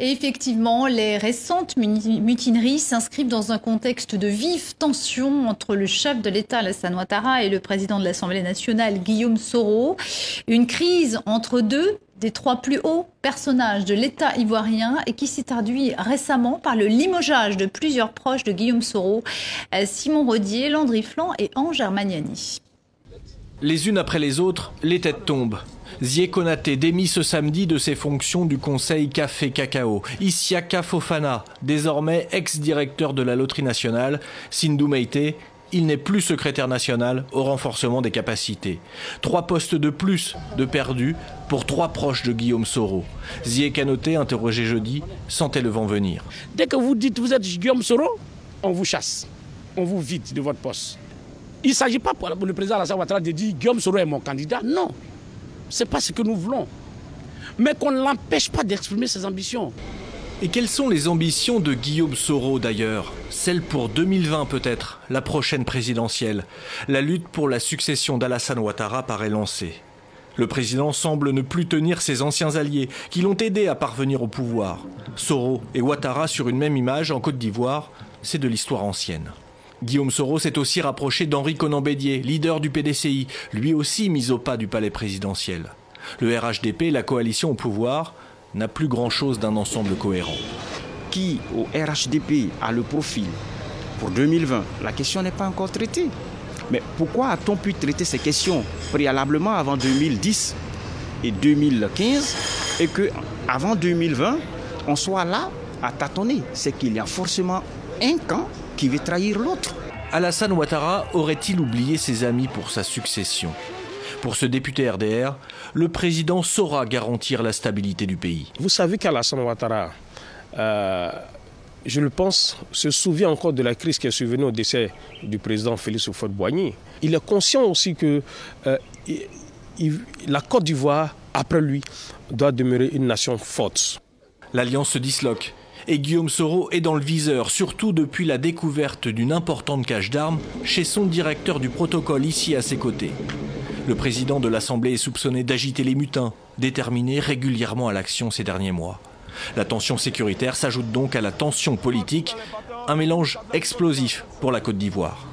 Et effectivement, les récentes mutineries s'inscrivent dans un contexte de vive tension entre le chef de l'État, Alassane Ouattara, et le président de l'Assemblée nationale, Guillaume Soro. Une crise entre deux des trois plus hauts personnages de l'État ivoirien et qui s'est traduit récemment par le limogeage de plusieurs proches de Guillaume Soro, Simon Rodier, Landry Flan et Ange Armagnani. Les unes après les autres, les têtes tombent. Zié Konaté démis ce samedi de ses fonctions du conseil Café Cacao. Isiaka Fofana, désormais ex-directeur de la Loterie nationale. Sindou Meïté, il n'est plus secrétaire national au renforcement des capacités. 3 postes de plus de perdus pour 3 proches de Guillaume Soro. Zié Konaté, interrogé jeudi, sentait le vent venir. Dès que vous dites vous êtes Guillaume Soro, on vous chasse, on vous vide de votre poste. Il ne s'agit pas pour le président Alassane Ouattara de dire Guillaume Soro est mon candidat, non. Ce n'est pas ce que nous voulons. Mais qu'on ne l'empêche pas d'exprimer ses ambitions. Et quelles sont les ambitions de Guillaume Soro d'ailleurs? Celles pour 2020 peut-être, la prochaine présidentielle. La lutte pour la succession d'Alassane Ouattara paraît lancée. Le président semble ne plus tenir ses anciens alliés qui l'ont aidé à parvenir au pouvoir. Soro et Ouattara sur une même image en Côte d'Ivoire, c'est de l'histoire ancienne. Guillaume Soro s'est aussi rapproché d'Henri Konan Bédié, leader du PDCI, lui aussi mis au pas du palais présidentiel. Le RHDP, la coalition au pouvoir, n'a plus grand-chose d'un ensemble cohérent. Qui au RHDP a le profil pour 2020? La question n'est pas encore traitée. Mais pourquoi a-t-on pu traiter ces questions préalablement avant 2010 et 2015 et qu'avant 2020, on soit là à tâtonner? C'est qu'il y a forcément un camp qui veut trahir l'autre. Alassane Ouattara aurait-il oublié ses amis pour sa succession? Pour ce député RDR, le président saura garantir la stabilité du pays. Vous savez qu'Alassane Ouattara, je le pense, se souvient encore de la crise qui est survenue au décès du président Félix Houphouët-Boigny. Il est conscient aussi que la Côte d'Ivoire, après lui, doit demeurer une nation forte. L'alliance se disloque et Guillaume Soro est dans le viseur, surtout depuis la découverte d'une importante cache d'armes chez son directeur du protocole ici à ses côtés. Le président de l'Assemblée est soupçonné d'agiter les mutins, déterminé régulièrement à l'action ces derniers mois. La tension sécuritaire s'ajoute donc à la tension politique, un mélange explosif pour la Côte d'Ivoire.